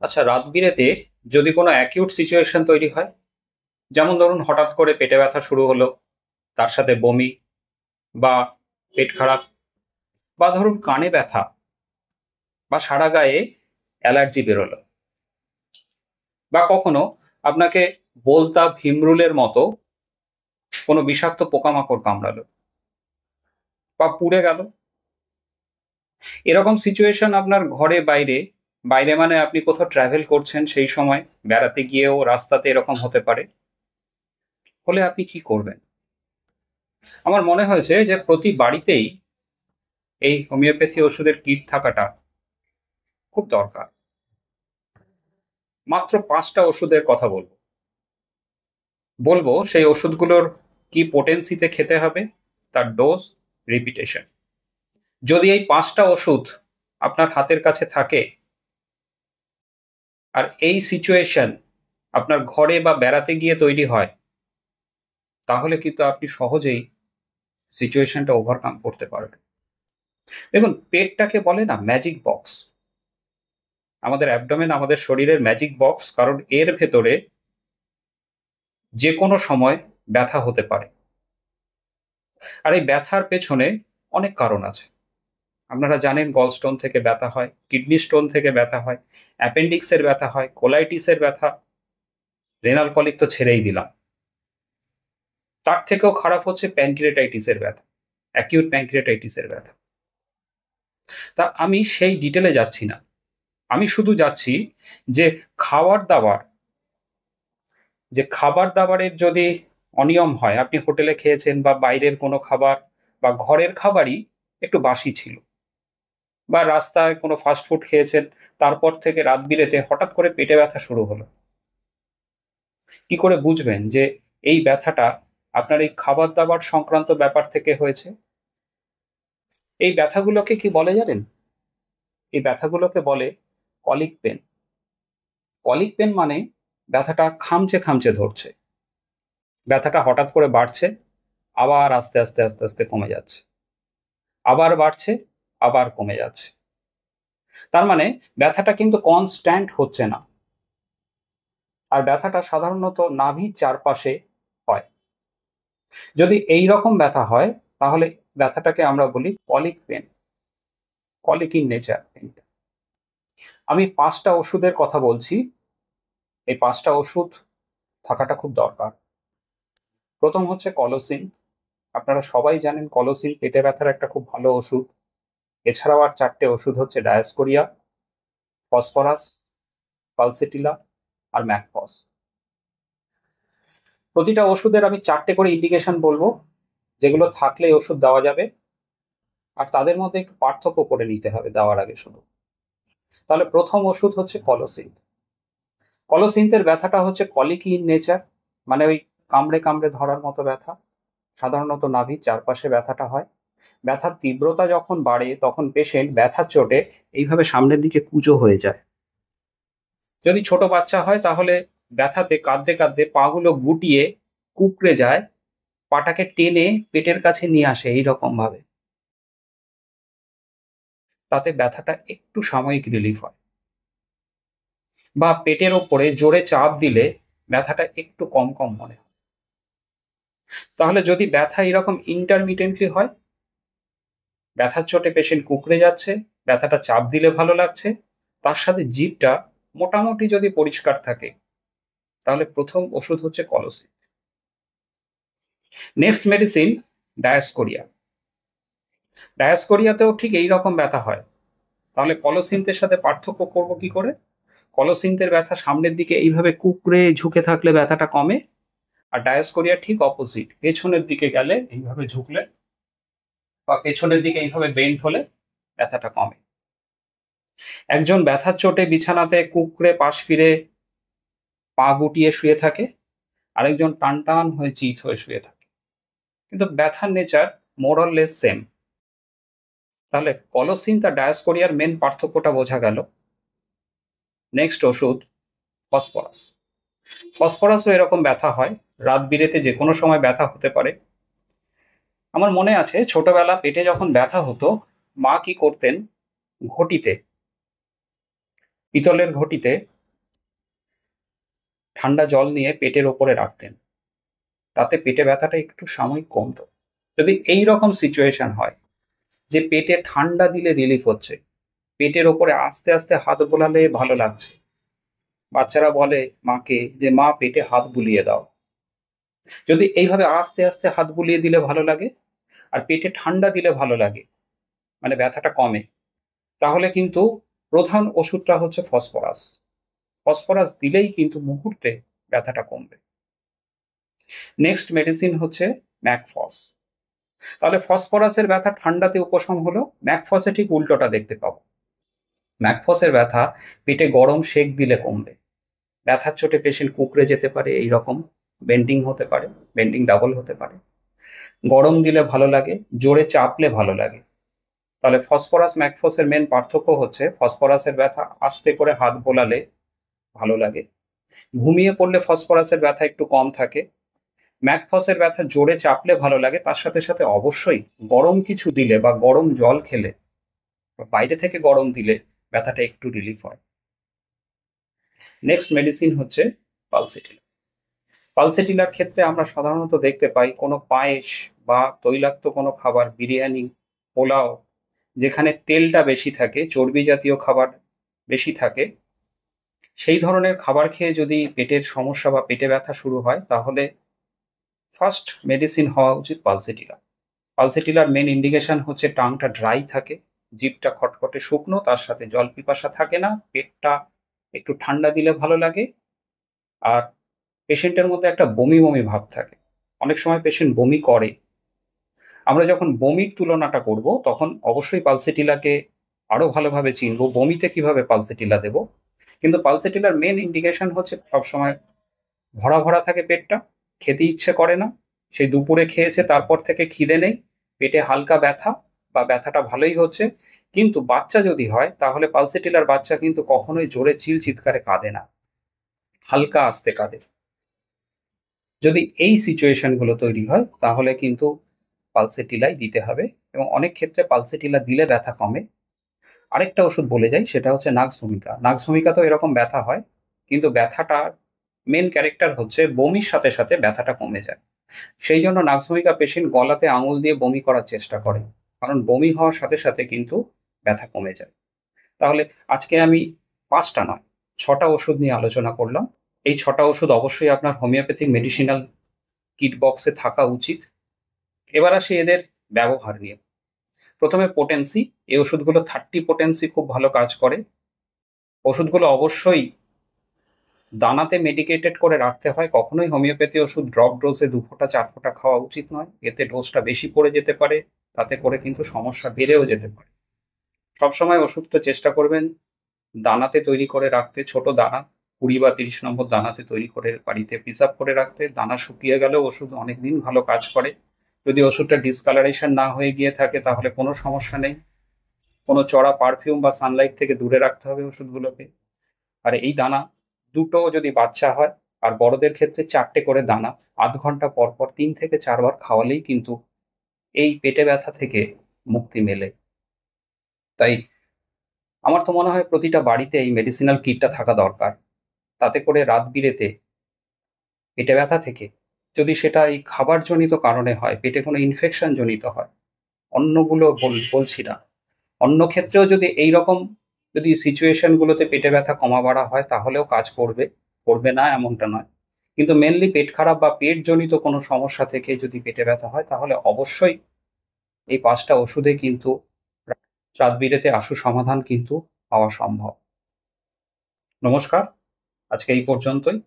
আচ্ছা, রাত বিরেতে যদি কোনো অ্যাকিউট সিচুয়েশন তৈরি হয়, যেমন ধরুন হঠাৎ করে পেটে ব্যথা শুরু হলো, তার সাথে বমি বা পেট খারাপ, বা ধরুন কানে ব্যথা বা সারা গায়ে অ্যালার্জি বেরোলো, বা কখনো আপনাকে বলতা ভিমরুলের মতো কোনো বিষাক্ত পোকামাকড় কামড়ালো বা পুড়ে গেল, এরকম সিচুয়েশন আপনার ঘরে বাইরে, বাইরে মানে আপনি কোথাও ট্রাভেল করছেন, সেই সময় বেড়াতে গিয়েও রাস্তাতে এরকম হতে পারে, হলে আপনি কি করবেন? আমার মনে হয়েছে যে প্রতি বাড়িতেই এই হোমিওপ্যাথি ওষুধের কিট থাকাটা খুব দরকার। মাত্র 5টা ওষুধের কথা বলবো। বলবো সেই ওষুধগুলোর কি পোটেন্সিতে খেতে হবে, তার ডোজ, রিপিটেশন। যদি এই 5টা ওষুধ আপনার হাতের কাছে থাকে, আর এই সিচুয়েশন আপনার ঘরে বা বেড়াতে গিয়ে তৈরি হয়, তাহলে কিন্তু আপনি সহজেই সিচুয়েশনটা ওভারকাম করতে পারবেন। দেখুন, পেটটাকে বলে না ম্যাজিক বক্স। আমাদের অ্যাবডোমেন আমাদের শরীরের ম্যাজিক বক্স, কারণ এর ভেতরে যে কোনো সময় ব্যথা হতে পারে। আর এই ব্যথার পেছনে অনেক কারণ আছে। আপনারা জানেন গলস্টোন থেকে ব্যথা হয়, কিডনি স্টোন থেকে ব্যথা হয়, অ্যাপেন্ডিক্সের ব্যথা হয়, কোলাইটিসের ব্যথা, রেনাল কলিক তো ছেড়েই দিলাম। তার থেকেও খারাপ হচ্ছে প্যানক্রিয়াটাইটিসের ব্যথা, অ্যাকিউট প্যানক্রিয়াটাইটিসের ব্যথা। তা আমি সেই ডিটেলে যাচ্ছি না। আমি শুধু যাচ্ছি যে খাবার দাবার, যে খাবার দাবারের যদি অনিয়ম হয়, আপনি হোটেলে খেয়েছেন বা বাইরের কোনো খাবার বা ঘরের খাবারই একটু বাসি ছিল, বা রাস্তায় কোনো ফাস্ট ফুড খেয়েছেন, তারপর থেকে রাত বিরেতে হঠাৎ করে পেটে ব্যথা শুরু হলো, কি করে বুঝবেন যে এই ব্যথাটা আপনার এই খাবার দাবার সংক্রান্ত ব্যাপার থেকে হয়েছে? এই ব্যথাগুলোকে কি বলে জানেন? এই ব্যথাগুলোকে বলে কলিক পেন। কলিক পেন মানে ব্যথাটা খামচে খামচে ধরছে, ব্যথাটা হঠাৎ করে বাড়ছে, আবার আস্তে আস্তে আস্তে আস্তে কমে যাচ্ছে, আবার বাড়ছে, আবার কমে যাচ্ছে। তার মানে ব্যথাটা কিন্তু কনস্ট্যান্ট হচ্ছে না। আর ব্যথাটা সাধারণত নাভির চারপাশে হয়। যদি এই রকম ব্যথা হয়, তাহলে ব্যথাটাকে আমরা বলি colic pain, colic in nature পেনটা। আমি 5টা ওষুধের কথা বলছি। এই 5টা ওষুধ থাকাটা খুব দরকার। প্রথম হচ্ছে কলোসিন। আপনারা সবাই জানেন কলোসিন পেটে ব্যথার একটা খুব ভালো ওষুধ। এছাড়াও আর 4টে ওষুধ হচ্ছে ডায়াস্কোরিয়া, ফসফরাস, পালসেটিলা আর ম্যাকফস। প্রতিটা ওষুধের আমি 4টে করে ইন্ডিকেশন বলবো, যেগুলো থাকলে এই ওষুধ দেওয়া যাবে। আর তাদের মধ্যে একটু পার্থক্য করে নিতে হবে দেওয়ার আগে শুধু। তাহলে প্রথম ওষুধ হচ্ছে কলোসিন। কলোসিন্থের ব্যথাটা হচ্ছে কলিকি ইন নেচার, মানে ওই কামড়ে কামড়ে ধরার মতো ব্যথা। সাধারণত নাভির চারপাশে ব্যথাটা হয়। ব্যথার তীব্রতা যখন বাড়ে, তখন পেশেন্ট ব্যথার চোটে এইভাবে সামনের দিকে কুঁজো হয়ে যায়। যদি ছোট বাচ্চা হয়, তাহলে ব্যথাতে কাঁদতে কাঁদতে পাগুলো গুটিয়ে কুঁকড়ে যায়, পাটাকে টেনে পেটের কাছে নিয়ে আসে এইরকম ভাবে। তাতে ব্যথাটা একটু সাময়িক রিলিফ হয়। বা পেটের ওপরে জোরে চাপ দিলে ব্যথাটা একটু কম কম মনে হয়। তাহলে যদি ব্যথা এরকম ইন্টারমিটেন্টলি হয়, ব্যথার চোটে পেশেন্ট কুঁকড়ে যাচ্ছে, ব্যথাটা চাপ দিলে ভালো লাগছে, তার সাথে জিভটা মোটামুটি যদি পরিষ্কার থাকে, তাহলে প্রথম ওষুধ হচ্ছে কলোসিন। Next medicine ডায়াস্কোরিয়া। ডায়াস্কোরিয়াতেও ঠিক এই রকম ব্যথা হয়। তাহলে কলোসিন্থের সাথে পার্থক্য করব কি করে? কলোসিন্থের ব্যথা সামনের দিকে এইভাবে কুঁকড়ে ঝুঁকে থাকলে ব্যথাটা কমে, আর ডায়াস্কোরিয়া ঠিক অপোজিট, পেছনের দিকে গেলে এইভাবে ঝুঁকলে বা পেছনের দিকে এইভাবে বেন্ড হলে ব্যথাটা কমে। একজন ব্যথার চোটে বিছানাতে কুঁকড়ে পাশ ফিরে পা গুটিয়ে শুয়ে থাকে, আরেকজন টান টান হয়ে চিত হয়ে শুয়ে থাকে, কিন্তু ব্যথার nature more or less same. তাহলে কলোসিন আর ডায়াস্কোরিয়ার মেন পার্থক্যটা বোঝা গেল। নেক্সট ওষুধ ফসফরাস। ফসফরাসও এরকম ব্যথা হয়, রাত বিরেতে যে কোনো সময় ব্যথা হতে পারে। আমার মনে আছে ছোটবেলা পেটে যখন ব্যথা হতো, মা কি করতেন, ঘটিতে পিতলের ঘটিতে ঠান্ডা জল নিয়ে পেটের ওপরে রাখতেন, তাতে পেটে ব্যথাটা একটু সাময়িক কমতো। যদি এই রকম সিচুয়েশন হয় যে পেটে ঠান্ডা দিলে রিলিফ হচ্ছে, পেটের ওপরে আস্তে আস্তে হাত বোলালে ভালো লাগছে, বাচ্চারা বলে মাকে যে মা পেটে হাত বুলিয়ে দাও, যদি এইভাবে আস্তে আস্তে হাত বুলিয়ে দিলে ভালো লাগে আর পেটে ঠান্ডা দিলে ভালো লাগে, মানে ব্যথাটা কমে, তাহলে কিন্তু প্রধান ওষুধটা হচ্ছে ফসফরাস। ফসফরাস দিলেই কিন্তু মুহূর্তে ব্যথাটা কমবে। নেক্সট মেডিসিন হচ্ছে ম্যাকফস। তাহলে ফসফরাসের ব্যথা ঠান্ডাতে উপশম হলো, ম্যাকফসে ঠিক উল্টোটা দেখতে পাবো। ম্যাকফসের ব্যথা পেটে গরম সেক দিলে কমবে, ব্যথার চোটে পেশেন্ট কুঁকড়ে যেতে পারে, এই রকম বেন্ডিং হতে পারে, বেন্ডিং ডাবল হতে পারে, গরম দিলে ভালো লাগে, জোরে চাপলে ভালো লাগে। তাহলে ফসফরাস ম্যাকফসের মেন পার্থক্য হচ্ছে ফসফরাসের ব্যথা আস্তে করে হাত বোলালে ভালো লাগে, ঘুমিয়ে পড়লে ফসফরাসের ব্যথা একটু কম থাকে, ম্যাকফসের ব্যথা জোরে চাপলে ভালো লাগে, তার সাথে সাথে অবশ্যই গরম কিছু দিলে বা গরম জল খেলে বা বাইরে থেকে গরম দিলে ব্যথাটা একটু রিলিফ হয়। নেক্সট মেডিসিন হচ্ছে পালসেটিলা। পালসেটিলার ক্ষেত্রে আমরা সাধারণত দেখতে পাই কোনো পায়েস বা তৈলাক্ত কোনো খাবার, বিরিয়ানি, পোলাও, যেখানে তেলটা বেশি থাকে, চর্বি জাতীয় খাবার বেশি থাকে, সেই ধরনের খাবার খেয়ে যদি পেটের সমস্যা বা পেটে ব্যথা শুরু হয়, তাহলে ফার্স্ট মেডিসিন হওয়া উচিত পালসেটিলা। পালসেটিলার মেন ইন্ডিকেশন হচ্ছে টাংটা ড্রাই থাকে, জিভটা খটখটে শুকনো, তার সাথে জল পিপাসা থাকে না, পেটটা একটু ঠান্ডা দিলে ভালো লাগে, আর পেশেন্টের মধ্যে একটা বমি বমি ভাব থাকে। অনেক সময় পেশেন্ট বমি করে, আমরা যখন বমির তুলনাটা করব তখন অবশ্যই পালসেটিলাকে আরো ভালোভাবে চিনব, বমিতে কিভাবে পালসেটিলা দেব। কিন্তু পালসেটিলার মেন ইন্ডিকেশন হচ্ছে সবসময় ভরা ভরা থাকে পেটটা, খেতে ইচ্ছে করে না, সেই দুপুরে খেয়েছে তারপর থেকে খিদে নেই, পেটে হালকা ব্যথা বা ব্যথাটা ভালোই হচ্ছে। কিন্তু বাচ্চা যদি হয় তাহলে পালসেটিলার বাচ্চা কিন্তু কখনোই জোরে চিৎকারে কাঁদে না, হালকা আস্তে কাঁদে। যদি এই সিচুয়েশনগুলো তৈরি হয় তাহলে কিন্তু পালসেটিলাই দিতে হবে, এবং অনেক ক্ষেত্রে পালসেটিলা দিলে ব্যথা কমে। আরেকটা ওষুধ বলে যাই, সেটা হচ্ছে নাক্স ভূমিকা। নাক্স ভূমিকাতেও এরকম ব্যথা হয়, কিন্তু ব্যথাটার মেন ক্যারেক্টার হচ্ছে বমির সাথে সাথে ব্যথাটা কমে যায়। সেই জন্য নাক্স ভূমিকা পেশেন্ট গলাতে আঙুল দিয়ে বমি করার চেষ্টা করে, কারণ বমি হওয়ার সাথে সাথে কিন্তু ব্যথা কমে যায়। তাহলে আজকে আমি 5টা নয় 6টা ওষুধ নিয়ে আলোচনা করলাম। এই 6টা ওষুধ অবশ্যই আপনার হোমিওপ্যাথিক মেডিসিনাল কিট বক্সে থাকা উচিত। এবার আসি এদের ব্যবহার নিয়ে। প্রথমে পোটেন্সি, এই ওষুধগুলো 30 পোটেন্সি খুব ভালো কাজ করে। ওষুধগুলো অবশ্যই দানাতে মেডিকেটেড করে রাখতে হয়, কখনোই হোমিওপ্যাথি ওষুধ ড্রপ ডোজে 2 ফোঁটা 4 ফোঁটা খাওয়া উচিত নয়, এতে ডোজটা বেশি পড়ে যেতে পারে, তাতে করে কিন্তু সমস্যা বেড়েও যেতে পারে। সবসময় ওষুধটা চেষ্টা করবেন দানাতে তৈরি করে রাখতে, ছোট দানা 20 বা 30 নম্বর দানাতে তৈরি করে বাড়িতে প্রিজার্ভ করে রাখতে। দানা শুকিয়ে গেলেও ওষুধ অনেকদিন ভালো কাজ করে। যদি ওষুধটা ডিসকালারেশন না হয়ে গিয়ে থাকে তাহলে কোনো সমস্যা নেই, কোনো চড়া পারফিউম বা সানলাইট থেকে দূরে রাখতে হবে ওষুধগুলোকে। আর এই দানা দুটো যদি বাচ্চা হয় আর বড়দের ক্ষেত্রে 4টে করে দানা 8 ঘন্টা পর পর 3 থেকে 4 বার খাওয়ালেই কিন্তু এই পেটে ব্যথা থেকে মুক্তি মেলে। তাই আমার তো মনে হয় প্রতিটা বাড়িতে এই মেডিসিনাল কিটটা থাকা দরকার, তাতে করে রাত বিরেতে পেটে ব্যথা থেকে, যদি সেটা এই খাবার জনিত কারণে হয়, পেটে কোনো ইনফেকশন জনিত হয়, অন্যগুলো বলছি না, অন্য ক্ষেত্রেও যদি এই রকম যদি সিচুয়েশনগুলোতে পেটে ব্যথা কমা বাড়া হয় তাহলেও কাজ করবে, করবে না এমনটা নয়। কিন্তু মেনলি পেট খারাপ বা পেট জনিত কোনো সমস্যা থেকে যদি পেটে ব্যথা হয় তাহলে অবশ্যই এই 5টা ওষুধে কিন্তু রাত বিরেতে আশু সমাধান কিন্তু পাওয়া সম্ভব। নমস্কার, আজকে এই পর্যন্তই।